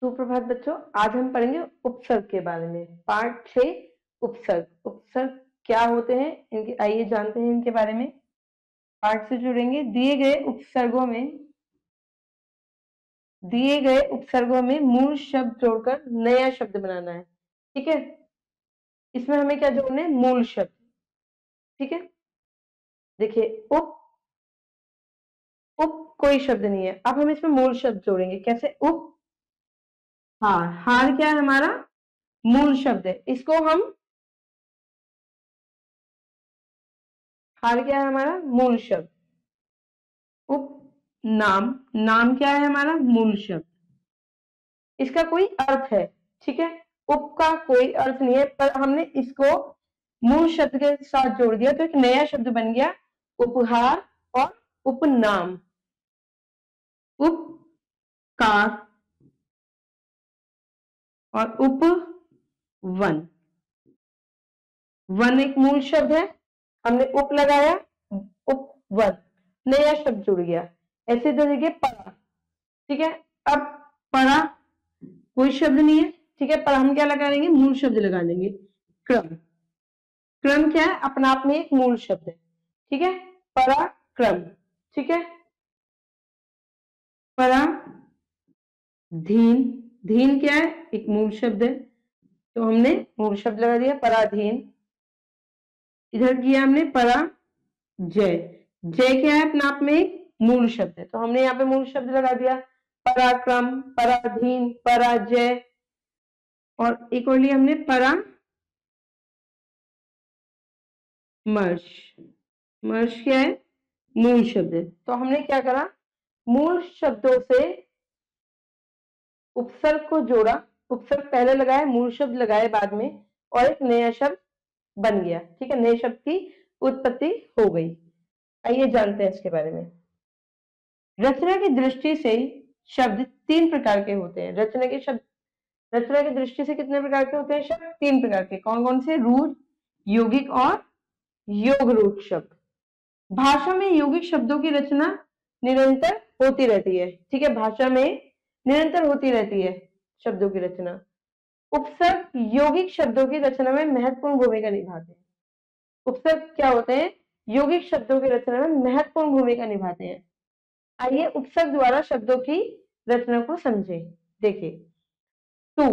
सुप्रभात बच्चों, आज हम पढ़ेंगे उपसर्ग के बारे में। पार्ट 6 उपसर्ग। उपसर्ग क्या होते हैं, इनके आइए जानते हैं इनके बारे में। पार्ट से जुड़ेंगे। दिए गए उपसर्गों में मूल शब्द जोड़कर नया शब्द बनाना है। ठीक है, इसमें हमें क्या जोड़ना है? मूल शब्द। ठीक है, देखिए उप उप कोई शब्द नहीं है। अब हम इसमें मूल शब्द जोड़ेंगे। कैसे? उप हार। हार क्या है? हमारा मूल शब्द है। इसको हम हार क्या है? हमारा मूल शब्द। उप नाम। नाम क्या है? हमारा मूल शब्द। इसका कोई अर्थ है। ठीक है, उप का कोई अर्थ नहीं है, पर हमने इसको मूल शब्द के साथ जोड़ दिया तो एक नया शब्द बन गया, उपहार और उपनाम। उपकार और उपवन। वन एक मूल शब्द है, हमने उप लगाया, उपवन, नया शब्द जुड़ गया। ऐसे तरीके परा। ठीक है, अब परा कोई शब्द नहीं है। ठीक है, पर हम क्या लगा लेंगे? मूल शब्द लगा लेंगे। क्रम। क्रम क्या है? अपने आप में एक मूल शब्द है। ठीक है, पराक्रम। ठीक है, पराधीन। धीन क्या है? एक मूल शब्द है, तो हमने मूल शब्द लगा दिया पराधीन। इधर किया हमने पराजय। जय क्या है? अपने आप में एक मूल शब्द है, तो हमने यहाँ पे मूल शब्द लगा दिया, पराक्रम, पराधीन, पराजय। और एक और लिया हमने परामर्श। मर्श क्या है? मूल शब्द है। तो हमने क्या करा? मूल शब्दों से उपसर्ग को जोड़ा। उपसर्ग पहले लगाया, मूल शब्द लगाए बाद में, और एक नया शब्द बन गया। ठीक है, नए शब्द की उत्पत्ति हो गई। आइए जानते हैं इसके बारे में। रचना की दृष्टि से शब्द तीन प्रकार के होते हैं। रचना की दृष्टि से कितने प्रकार के होते हैं शब्द? तीन प्रकार के। कौन कौन से? रूढ़, यौगिक और योग रूढ़ शब्द। भाषा में यौगिक शब्दों की रचना निरंतर होती रहती है। ठीक है, भाषा में निरंतर होती रहती है शब्दों की रचना। उपसर्ग यौगिक शब्दों की रचना में महत्वपूर्ण भूमिका निभाते हैं। उपसर्ग क्या होते हैं? यौगिक शब्दों की रचना में महत्वपूर्ण भूमिका निभाते हैं। आइए उपसर्ग द्वारा शब्दों की रचना को समझें। देखिए, सु।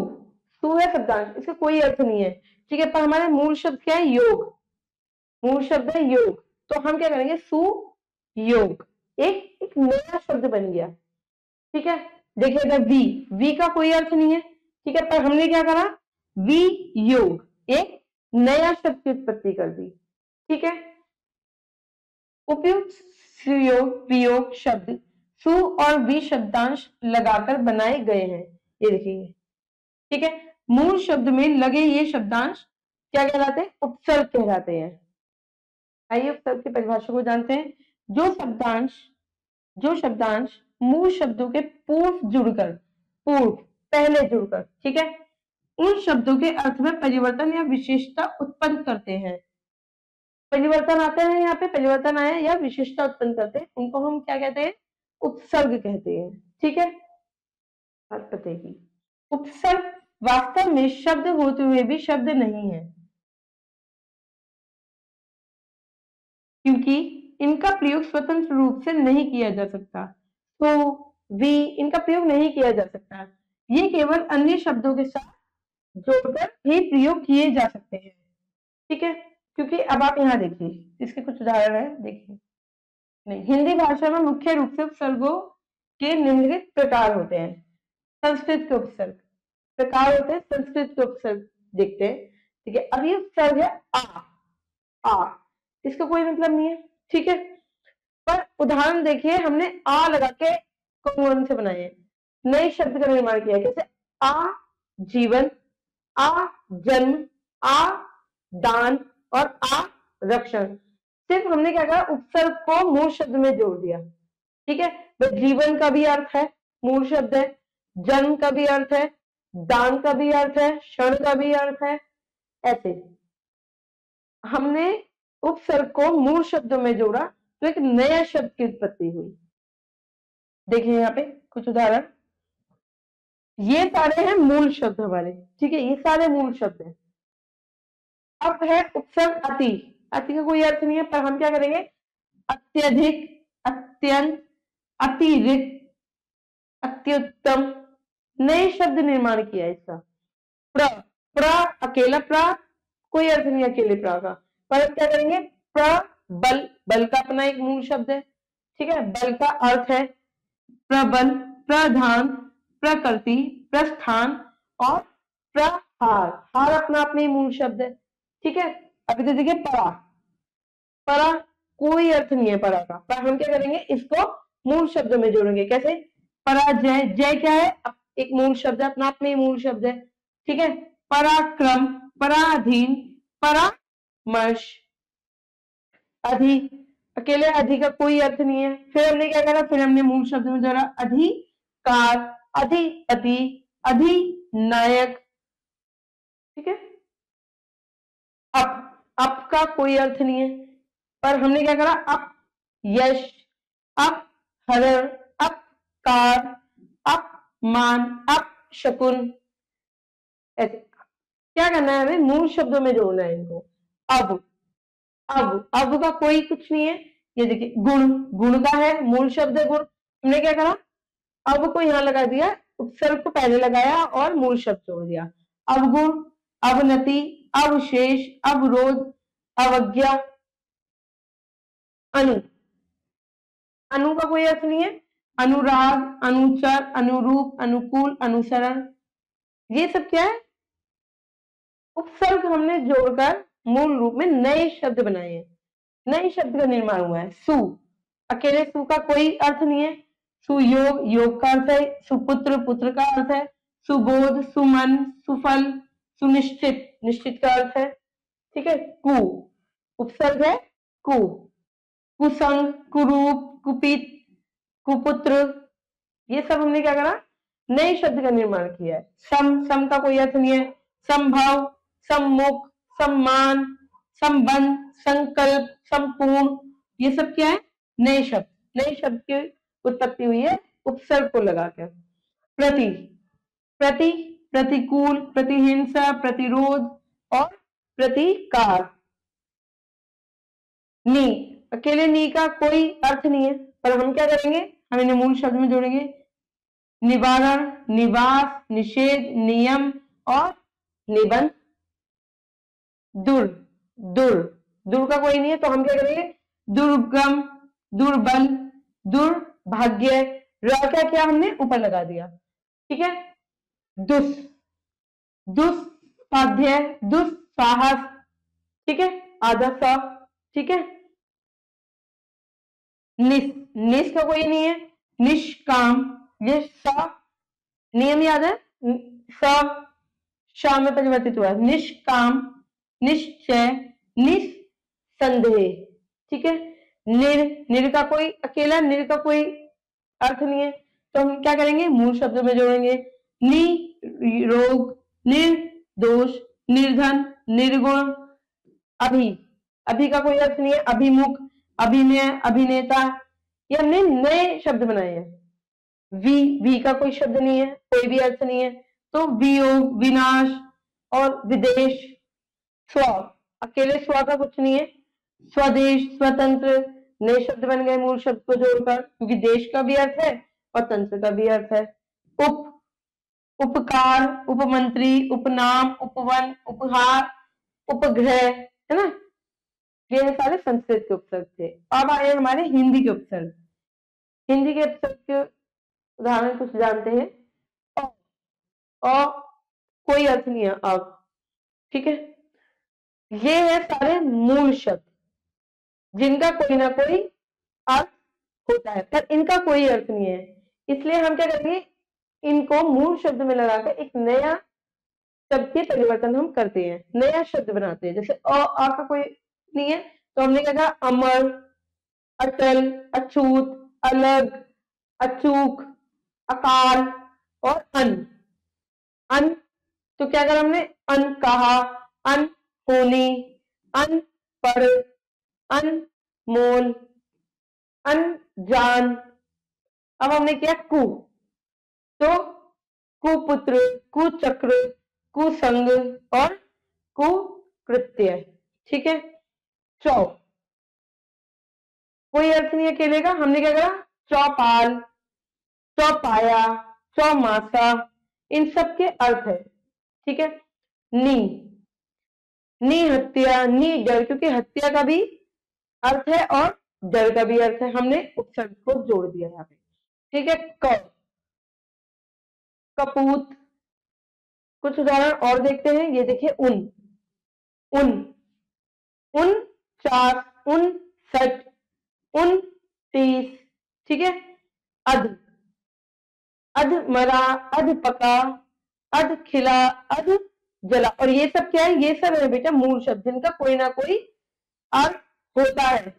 सु है शब्दांश, इसका कोई अर्थ नहीं है। ठीक है, पर हमारे मूल शब्द क्या है? योग। मूल शब्द है योग, तो हम क्या करेंगे? सुयोग। एक नया शब्द बन गया। ठीक है, देखिए इधर वी। वी का कोई अर्थ नहीं है। ठीक है, पर हमने क्या करा? वी योग, एक नया शब्द की उत्पत्ति कर दी। ठीक है, उपयुक्त सुयोग वियोग शब्द सु और वी शब्दांश लगाकर बनाए गए हैं। ये देखिए। ठीक है, मूल शब्द में लगे ये शब्दांश क्या कहलाते हैं? उपसर्ग कहलाते हैं। आइए उपसर्ग की परिभाषा को जानते हैं। जो शब्दांश मूल शब्दों के पूर्व पहले जुड़कर, ठीक है, उन शब्दों के अर्थ में परिवर्तन या विशेषता उत्पन्न करते हैं। परिवर्तन आते हैं, यहाँ पे परिवर्तन आया या विशेषता उत्पन्न करते हैं, उनको हम क्या कहते हैं? उपसर्ग कहते हैं। ठीक है, बात बताइए। उपसर्ग वास्तव में शब्द होते हुए भी शब्द नहीं है, क्योंकि इनका प्रयोग स्वतंत्र रूप से नहीं किया जा सकता। तो वी, इनका प्रयोग नहीं किया जा सकता। ये केवल अन्य शब्दों के साथ जोड़कर ही प्रयोग किए जा सकते हैं। ठीक है, क्योंकि अब आप यहाँ देखिए, इसके कुछ उदाहरण है, देखिए। नहीं, हिंदी भाषा में मुख्य रूप से उपसर्गों के निम्नलिखित प्रकार होते हैं। संस्कृत के उपसर्ग प्रकार होते हैं, संस्कृत के उपसर्ग देखते हैं। ठीक है, अब ये उपसर्ग है आ। इसका कोई मतलब नहीं है। ठीक है, पर उदाहरण देखिए, हमने आ लगा के कौन से बनाए हैं, नए शब्द का निर्माण किया। कैसे? आ जीवन, आ जन्म, आ दान और आ रक्षण। सिर्फ हमने क्या करा? उपसर्ग को मूल शब्द में जोड़ दिया। ठीक है, तो जीवन का भी अर्थ है, मूल शब्द है। जन्म का भी अर्थ है, दान का भी अर्थ है, क्षण का भी अर्थ है। ऐसे हमने उपसर्ग को मूल शब्दों में जोड़ा तो एक नया शब्द की उत्पत्ति हुई। देखिए यहाँ पे कुछ उदाहरण। ये सारे हैं मूल शब्द हमारे, ठीक है, ये सारे मूल शब्द हैं। अब है उपसर्ग अति। अति का कोई अर्थ नहीं है, पर हम क्या करेंगे, अत्यधिक, अत्यंत, अतिरिक्त, अत्युत्तम, नए शब्द निर्माण किया है इसका। प्र, प्र, अकेला प्र, कोई अर्थ नहीं अकेले प्र का, पर अब क्या करेंगे, प्र बल, बल का अपना एक मूल शब्द है, ठीक है, बल का अर्थ है प्रबल, प्रधान, प्रकृति, प्रस्थान और प्रहार, हार अपना अपने मूल शब्द है, ठीक है। अभी तो देखिए परा, परा कोई अर्थ नहीं है परा का, पर हम क्या करेंगे, इसको मूल शब्दों में जोड़ेंगे। कैसे, पराजय, जय क्या है, एक मूल शब्द है, अपना आप में ही मूल शब्द है, ठीक है। पराक्रम, पराधीन, परामर्श, अधि, अकेले अधि का कोई अर्थ नहीं है, फिर हमने क्या करा, फिर हमने मूल शब्द में जोड़ा अधिकार, अधिपति, अधिनायक, ठीक है। अप का कोई अर्थ नहीं है, पर हमने क्या करा, अप यश, अप हरण, अपकार, अपमान, अपशकुन, ऐसे क्या करना है, हमें मूल शब्दों में जोड़ना है इनको। अब का कोई कुछ नहीं है, ये देखिए गुण, गुण का है, मूल शब्द है गुण, हमने क्या करा, अब को यहां लगा दिया, उपसर्ग को पहले लगाया और मूल शब्द जोड़ दिया। अवगुण, अवनति, अवशेष, अवरोध, अवज्ञा, अनु, अनु का कोई अर्थ नहीं है, अनुराग, अनुचर, अनुरूप, अनुकूल, अनुसरण, ये सब क्या है, उपसर्ग हमने जोड़कर मूल रूप में नए शब्द बनाए हैं, नए शब्द का निर्माण हुआ है। सु, अकेले सु का कोई अर्थ नहीं है, सुयोग, योग का अर्थ है, सुपुत्र, पुत्र का अर्थ है, सुबोध, सुमन, सुफल, सुनिश्चित, निश्चित का अर्थ है, ठीक है। कु, उपसर्ग है कु, कुसंग, कुरूप, कुपित, कुपुत्र, ये सब हमने क्या करा, नए शब्द का निर्माण किया है। सम, सम का कोई अर्थ नहीं है, संभव, सम्मुख, सम्मान, संबंध, संकल्प, संपूर्ण, ये सब क्या है, नए शब्द, नए शब्द की उत्पत्ति हुई है उपसर्ग को लगाकर। प्रति, प्रति, प्रतिकूल, प्रतिहिंसा, प्रतिरोध और प्रतिकार। नी, अकेले नी का कोई अर्थ नहीं है, पर हम क्या करेंगे, हम इन्हें मूल शब्द में जोड़ेंगे। निवारण, निवास, निषेध, नियम और निबंध। दुर, दुर, दुर का कोई नहीं है, तो हम क्या करेंगे, दुर्गम, दुर्बल, दुर्भाग्य, र क्या किया हमने, ऊपर लगा दिया, ठीक है। दुस, दुस्साध्य, दुस्साहस, ठीक है, आधा सा, ठीक है। निस, निस का कोई नहीं है, निष्काम, ये सा नियम याद है, स शा में परिवर्तित हुआ, निष्काम, निश्चय, निस्संदेह, ठीक है। निर, निर का कोई अकेला, निर का कोई अर्थ नहीं है, तो हम क्या करेंगे, मूल शब्दों में जोड़ेंगे। निरोग, निर्दोष, निर्धन, निर्गुण, अभी, अभी का कोई अर्थ नहीं है, अभिमुख, अभिनय, अभिनेता, ये हमने नए शब्द बनाए हैं। वी का कोई शब्द नहीं है, कोई भी अर्थ नहीं है, तो वियोग, विनाश और विदेश। स्व, अकेले स्व का कुछ नहीं है, स्वदेश, स्वतंत्र, नए शब्द बन गए मूल शब्द को जोड़कर, क्योंकि देश का भी अर्थ है और तंत्र का भी अर्थ है। उप, उपकार, उपमंत्री, उपनाम, उपवन, उपहार, उपग्रह, है ना, ये सारे संस्कृत के उपसर्ग थे। अब आए हमारे हिंदी के उपसर्ग। हिंदी के उपसर्ग के उदाहरण कुछ जानते हैं। कोई अर्थ नहीं है अब, ठीक है। ये है सारे मूल शब्द जिनका कोई ना कोई अर्थ होता है, पर इनका कोई अर्थ नहीं है, इसलिए हम क्या करेंगे, इनको मूल शब्द में लगाकर एक नया शब्द के परिवर्तन हम करते हैं, नया शब्द बनाते हैं। जैसे अ का कोई नहीं है, तो हमने क्या कहा, अमर, अटल, अछूत, अलग, अचूक, अकाल और अन। अन, तो क्या करा हमने, अन कहा, अन होनी, अनपढ़, अनमोल, अनजान। अब हमने किया कु, तो कुपुत्र, कुचक्र, कुसंग और कुकृत्य। ठीक है, चौ कोई अर्थ नहीं अकेले का, हमने क्या करा, चौपाल, चौपाया, चौमासा, इन सब के अर्थ है। ठीक है, नी, हत्या, डर, क्योंकि हत्या का भी अर्थ है और डर का भी अर्थ है, हमने उपसर्ग को जोड़ दिया यहाँ पे। ठीक है, कपूत। कुछ उदाहरण और देखते हैं, ये देखिए, उन, उन, 49, 59, 29। ठीक है, अध, मरा, अध पका, अध खिला, अध जला। और ये सब क्या है, ये सब है बेटा मूल शब्द जिनका कोई ना कोई अर्थ होता है।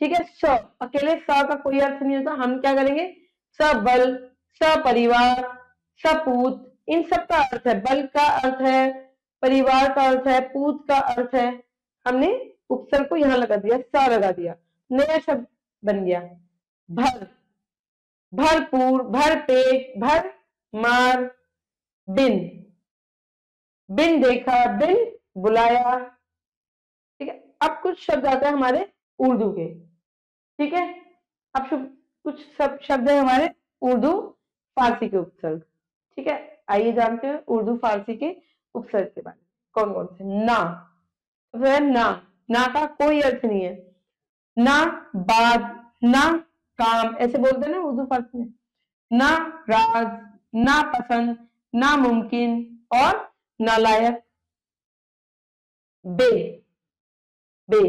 ठीक है, स, अकेले स का कोई अर्थ नहीं होता, हम क्या करेंगे, सबल, सपरिवार, सपूत, इन सब का अर्थ है, बल का अर्थ है, परिवार का अर्थ है, पूत का अर्थ है। हमने उपसर्ग को यहां लगा दिया, स लगा दिया, नया शब्द बन गया, भर, भरपूर, भरपेट, भर मार, बिन, बिन देखा, बिन बुलाया। ठीक है, अब कुछ शब्द आते हैं हमारे उर्दू के। ठीक है, अब कुछ सब शब्द है हमारे उर्दू फारसी के उपसर्ग। ठीक है, आइए जानते हैं उर्दू फारसी के उपसर्ग के बारे में। कौन कौन से, ना, ना, ना का कोई अर्थ नहीं है, ना बाद, ना काम, ऐसे बोलते हैं ना उर्दू फारसी में, ना राज, ना पसंद, ना मुमकिन और नालायक। बे, बे,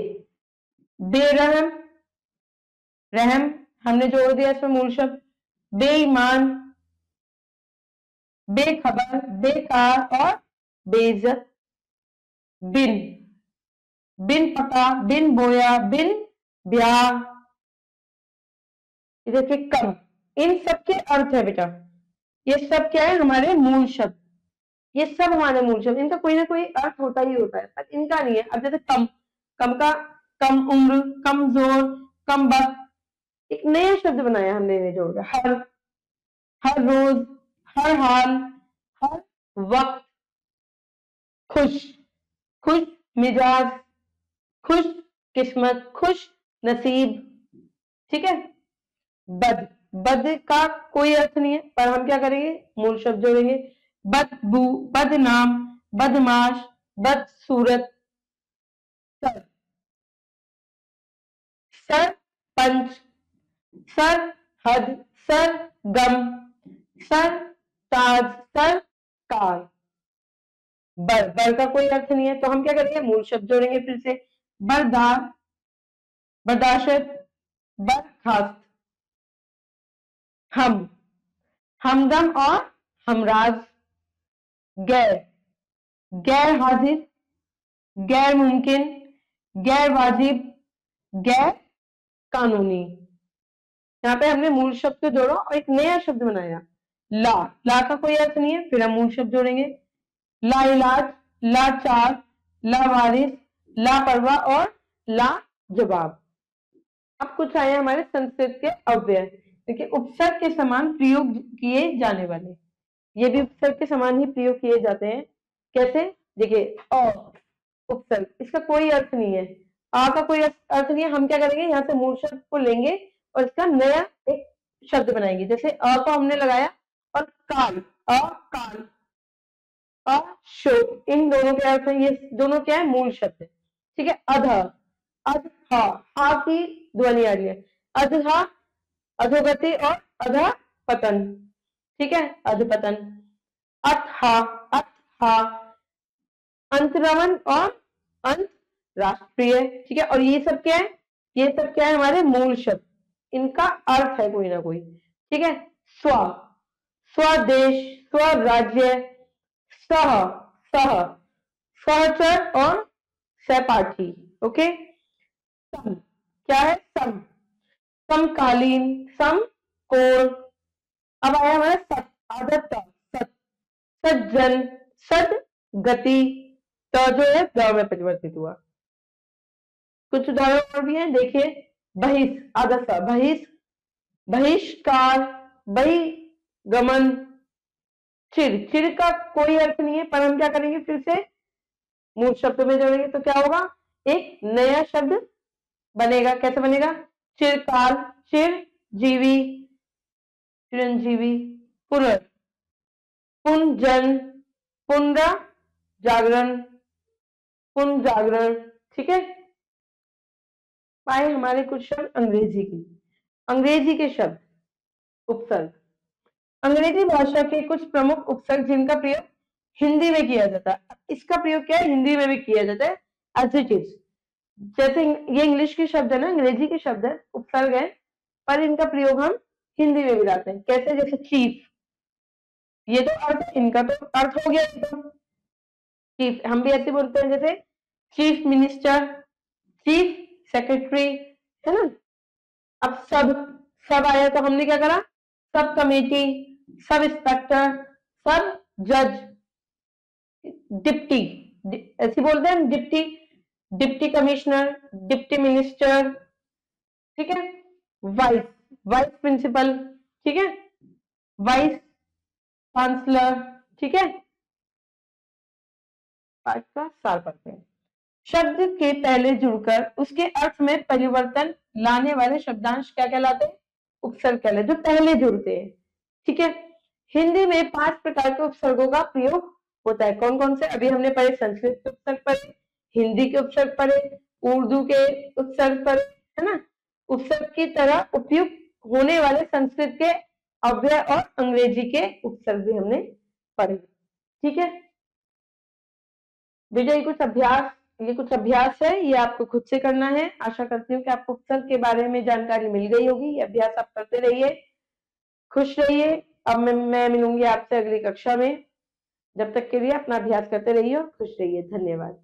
बेरहम, रहम हमने जोड़ दिया इसमें मूल शब्द, बेईमान, बेखबर, बेकार और बेइज्जत। बिन, बिन पका, बिन बोया, बिन ब्याह। देखिए, कम, इन सब के अर्थ है बेटा, ये सब क्या है, हमारे मूल शब्द, ये सब हमारे मूल शब्द, इनका कोई ना कोई अर्थ होता ही होता है, पर इनका नहीं है। अब जैसे कम, कम का कम उम्र, कमजोर, कम वक्त, एक नया शब्द बनाया हमने इन्हें जोड़कर, हर, हर रोज, हर हाल, हर वक्त। खुश, खुश मिजाज, खुश किस्मत, खुश नसीब। ठीक है, बद, बद का कोई अर्थ नहीं है, पर हम क्या करेंगे, मूल शब्द जोड़ेंगे, बदबू, बदनाम, बदमाश, बदसूरत। सर, सरपंच, सर हद, सर गम, सर ताज, सर कार। बर, बर का कोई अर्थ नहीं है, तो हम क्या करेंगे, मूल शब्द जोड़ेंगे फिर से, बरदार, बर्दाश्त, बर्खास्त। हम, हमदम और हमराज। गैर, गैर हाजिर, गैर मुमकिन, गैर वाजिब, गैर कानूनी। यहाँ पे हमने मूल शब्द को जोड़ा और एक नया शब्द बनाया, ला, ला का कोई अर्थ नहीं है, फिर हम मूल शब्द जोड़ेंगे, ला इलाज, लाचार, लावारिस, लापरवाह और लाजवाब। अब कुछ आए हमारे संस्कृत के अव्यय, देखिए उपसर्ग के समान प्रयोग किए जाने वाले, ये भी उपसर्ग के समान ही प्रयोग किए जाते हैं। कैसे, देखिए, अ उपसर्ग, इसका कोई अर्थ नहीं है, आ का कोई अर्थ नहीं है, हम क्या करेंगे, यहाँ से मूल शब्द को लेंगे और इसका नया एक शब्द बनाएंगे। जैसे अ को हमने लगाया और काल, अकाल, अशोक, इन दोनों के अर्थ हैं, ये दोनों क्या है, मूल शब्द है। ठीक है, अध, अधा, हा की ध्वनि आ रही है, अधा अधोगति और अधा पतन। ठीक है, अधपतन, अथा, अथा अंतरमन और अंतरराष्ट्रीय। ठीक है, और ये सब क्या है, ये सब क्या है, हमारे मूल शब्द, इनका अर्थ है कोई ना कोई। ठीक है, स्व, स्वदेश, स्वराज्य, सह, सह, सहचर और सहपाठी। ओके, सम, क्या है, सम, समकालीन, समकोण। अब आया हमारा सत, आदत, सत, सज्जन, सदगति, तो जो है ग में परिवर्तित हुआ। कुछ उदाहरण और भी हैं, देखिए, बहिष, आदत, बहिष, बहिष्कार, बहिगमन, चिर, चिर का कोई अर्थ नहीं है, पर हम क्या करेंगे, फिर से मूल शब्द में जोड़ेंगे तो क्या होगा, एक नया शब्द बनेगा। कैसे बनेगा, चिरकाल, चिर जीवी, चिरंजीवी, पुनर, पुनर्जन, पुनरा जागरण, पुनर्जागरण। ठीक है, पाए हमारे कुछ शब्द अंग्रेजी की, अंग्रेजी के शब्द उपसर्ग। अंग्रेजी भाषा के कुछ प्रमुख उपसर्ग जिनका प्रयोग हिंदी में किया जाता है, इसका प्रयोग क्या है, हिंदी में भी किया जाता है एज इट इज। जैसे ये इंग्लिश के शब्द है ना, अंग्रेजी के शब्द है, उपसर्ग है, पर इनका प्रयोग हम हिंदी में भी लाते हैं। कैसे, जैसे चीफ, ये तो अर्थ, इनका तो अर्थ हो गया एकदम। चीफ हम भी ऐसे बोलते हैं, जैसे चीफ मिनिस्टर, चीफ सेक्रेटरी, है ना। अब सब, सब आया तो हमने क्या करा, सब कमेटी, सब इंस्पेक्टर, सब जज, डिप्टी, ऐसे बोलते हैं deputy, deputy commissioner, deputy minister, ठीक है, वाइस, वाइस प्रिंसिपल, ठीक है, वाइस चांसलर, ठीक है। आज का सार पढ़ते हैं। शब्द के पहले जुड़कर उसके अर्थ में परिवर्तन लाने वाले शब्दांश क्या कहलाते हैं, उपसर्ग कहलाते, जो पहले जुड़ते हैं। ठीक है, हिंदी में 5 प्रकार के उपसर्गों का प्रयोग होता है। कौन कौन से, अभी हमने पढ़े, संस्कृत के उपसर्ग पढ़े, हिंदी के उपसर्ग पढ़े, उर्दू के उपसर्ग पढ़े, है ना। उपसर्ग की तरह उपयुक्त होने वाले संस्कृत के अव्यय और अंग्रेजी के उपसर्ग भी हमने पढ़े। ठीक है बेटा, ये कुछ अभ्यास है, ये आपको खुद से करना है। आशा करती हूँ कि आपको उपसर्ग के बारे में जानकारी मिल गई होगी। ये अभ्यास आप करते रहिए, खुश रहिए। अब मैं मिलूंगी आपसे अगली कक्षा में। जब तक के लिए अपना अभ्यास करते रहिए और खुश रहिए। धन्यवाद।